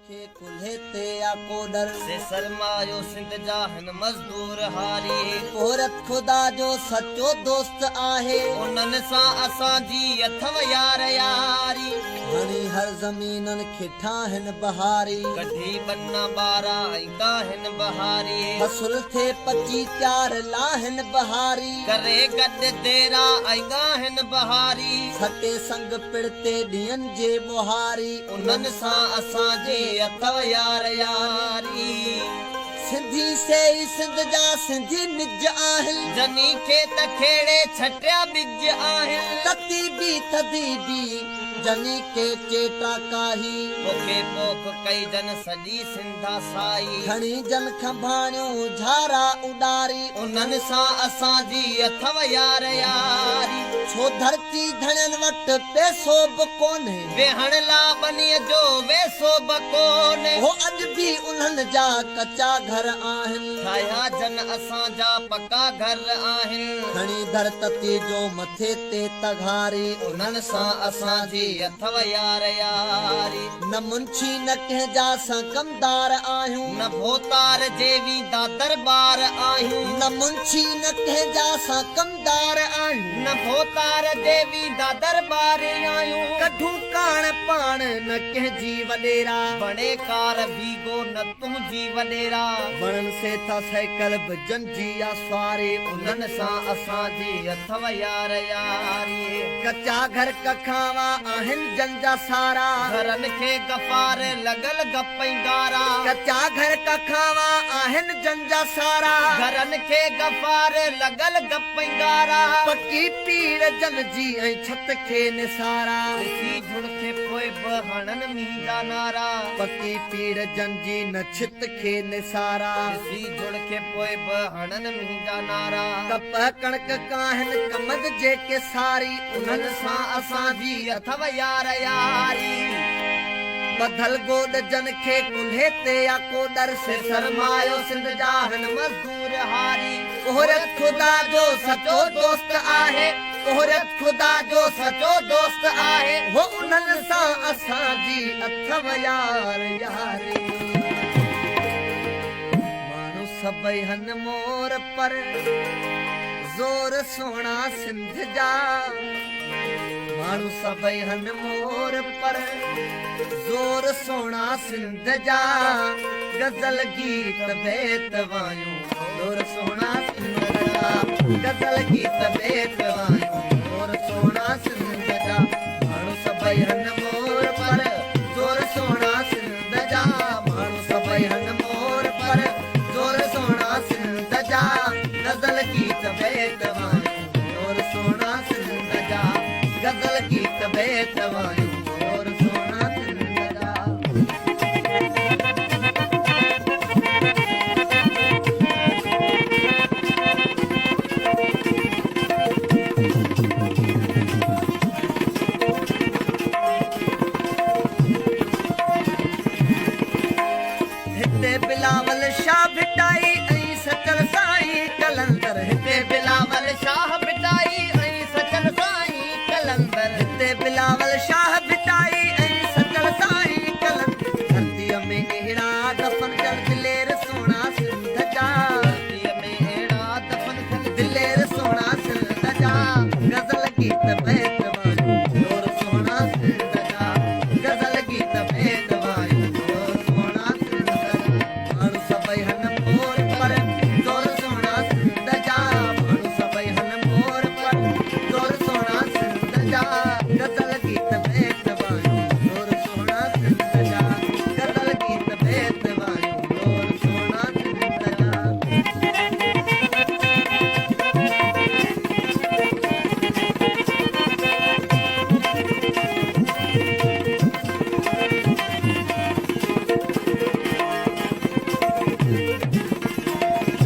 खे कुल्हे ते आको डर से सरमायो सिंध जा हिन मज़दूर हारी औरत खुदा जो सचो दोस्त आहे उन्हनि सां असांजी अथव यार यारी हणी हर ज़मीनन खे ठाहिन बहारी कढी बन्ना ॿारा ऐं काहिन बहारी फसुल थे पची त्यार लाहिन बहारी करे गॾु देरा ऐं गाहिन बहारी सटे संग पिड़ते ॾींहंनि जे बुहारी उन्हनि सां असांजी अथव यार यारी सिंधी से सिंध जा सिंधी निज आहिनि जनी खे त खेड़े छटिया बिज आहिनि तती बि थदी बि जनी के चेटा काही पोखे पोख कई जन सॼी सिंधा साई खणी जन खंभाणियूं झारा उॾारी उन्हनि सां असांजी अथव यार यारी छो धरती धणियनि वटि पैसो बि कोन्हे वेहण ला बनीअ जो वेसो बि कोन्हे हो अॼु बि उन्हनि जा कचा घर आहिनि ठाहिया जन असांजा पका घर आहिनि खणी धरती जो मथे ते तघारी उन्हनि सां असांजी अथव यार यारी न मुंशी न कंहिंजा सां कमदार आहियूं न भोतार जे वींदा दरबार आहियूं न मुंशी न कंहिंजा सां कमदार आहियूं न भोतार जे वींदा दरबार आहियूं कढूं काण पाण न कंहिंजी वॾेरा बणे कार भीगो न तुंहिंजी वॾेरा वणनि से था साइकिल बि जंजी या सवारी उन्हनि सां असांजी अथव यार यारी कचा घर कखावा आहिनि जंजा सारा घरनि खे गफ़ार लॻल गपैंगारा कचा घर कखावा आहिनि जंजा सारा घरनि खे गफ़ार लॻल गपैंगारा पकी पीड़ जन जी ऐं छत खे निसारा ॾिसी झुड़ खे पोइ बि हणनि मींहं जा नारा पकी पीड़ जन जी न छित खे निसारा ॾिसी झुड़ खे पोइ बि हणनि मींहं जा नारा कपह कणक काहिनि कमद जेके सारी उन्हनि सां असांजी अथव यार यारी बधल गोॾ जन खे कुल्हे ते या कोडर से सरमायो सिंध जा हिन मज़दूर हारी औरत खुदा जो सचो दोस्त आहे औरत खुदा जो सचो दोस्त आहे वो उन्हनि सां असांजी अथव यार यारी माण्हू सभई हन मोर पर ज़ोर सोना सिंध जा माण्हू सभई हन मोर पर ज़ोर सोना सिंध जा गज़ल गीत बेत वायूं ज़ोर सोना सिंध जा गज़ल गीत बेत वायूं ज़ोर सोना सिंध जा माण्हू सभई हन मोर पर ज़ोर सोना सिंध जा माण्हू सभई हन मोर पर ज़ोर सोना सिंध जा गज़ल गीत बेत वायूं ज़ोर सोना सिंध जा गज़ल गीत बेत वायूं ज़ोर सोना सिंध जा हिते बिलावल शाह भिटाई ऐं सचल साईं कलंदर हिते बिलावल शाह बिटाई ऐं सचल साईं कलंदर हिते बिलावल शाह भिटाई ऐं सचल साईं कलंदर धरतीअ में अहिड़ा दफ़न जल दिलेर सोना सिंध जा धरतीअ में अहिड़ा दफ़न थियल दिलेर सोना सिंध जा गज़ल गीत बेत वायूं ज़ोर सोना सिंध जा गज़ल गीत बेत वायूं ज़ोर सोना सिंध जा माण्हू सभई हन मोर पर ज़ोर सोना सिंध जा माण्हू सभई हन मोर पर ज़ोर सोना सिंध जा गज़ल गीत बेत वायूं ज़ोर सोना सिंध जा गज़ल गीत बेत वायूं ज़ोर सोना सिंध जा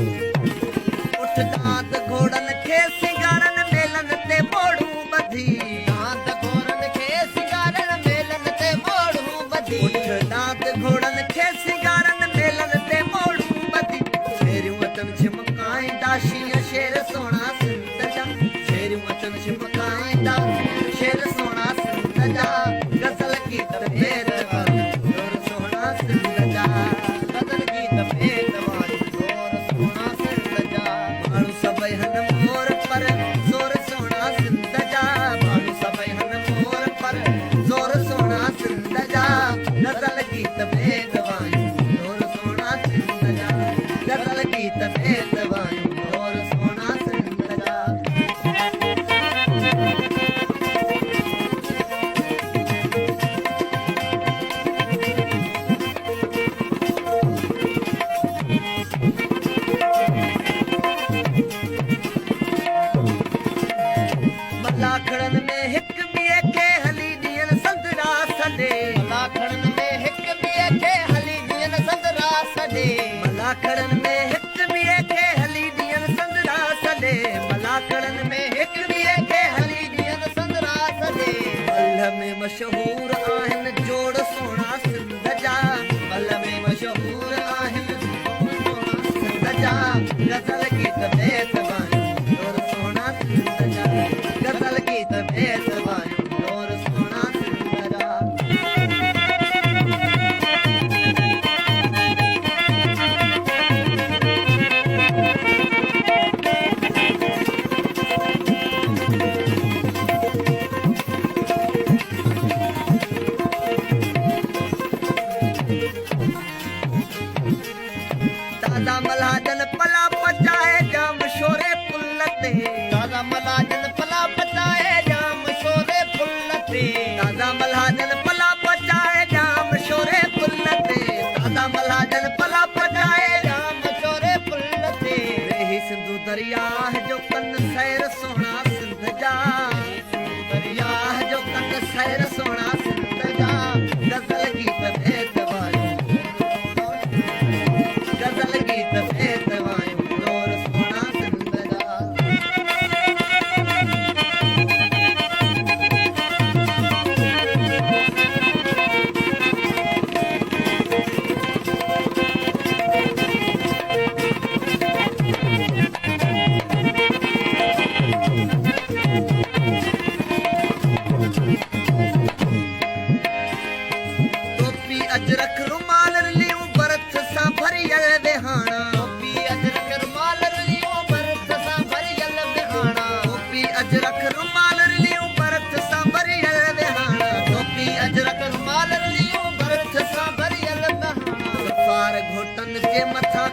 उठ दांत घोड़नि खे सिंगारनि मेलनि ते मोड़ूं ॿधी दांत घोड़नि खे सिंगारण मेलनि ते मोड़ूं ॿधी उठ दांत घोड़नि खे सिंगारनि मेलनि ते मोड़ूं ॿधी शेरियूं अचनि छिमकाईंदा शींहं शेर सोना सिंध जा शेरियूं अचनि छिमकाईंदा शेर सोना सिंध जा गज़ल गीत बेर वायूं ज़ोर सोना सिंध दादा मलाजन पला पचाए जाम शोरे पुल्लते दादा मलाजन पला पचाए जाम शोरे पुल्लते दादा मलाजन पला पचाए जाम शोरे पुल्लते दादा मलाजन पला पचाए जाम शोरे पुल्लते रही सिंधु दरिया जो कन सैर सोना सिंध जा दरिया जो कन सैर सोना सिंध जा गजल गीत भेद वायूं गजल गीत भेद वायूं डोर सोना सिंध जा टोपी अजरक रुमाल लियूं बरथ सां भरियल विहाणा टोपी अजरक रुमाल लियो बरत सां भरियल विहाणा टोपी अजरक रुमाल लियूं बरथ सां भरियल विहाणा टोपी अजरक रुमाल लियो बरत सां भरियल विहाणा सफार घोटन जे मथां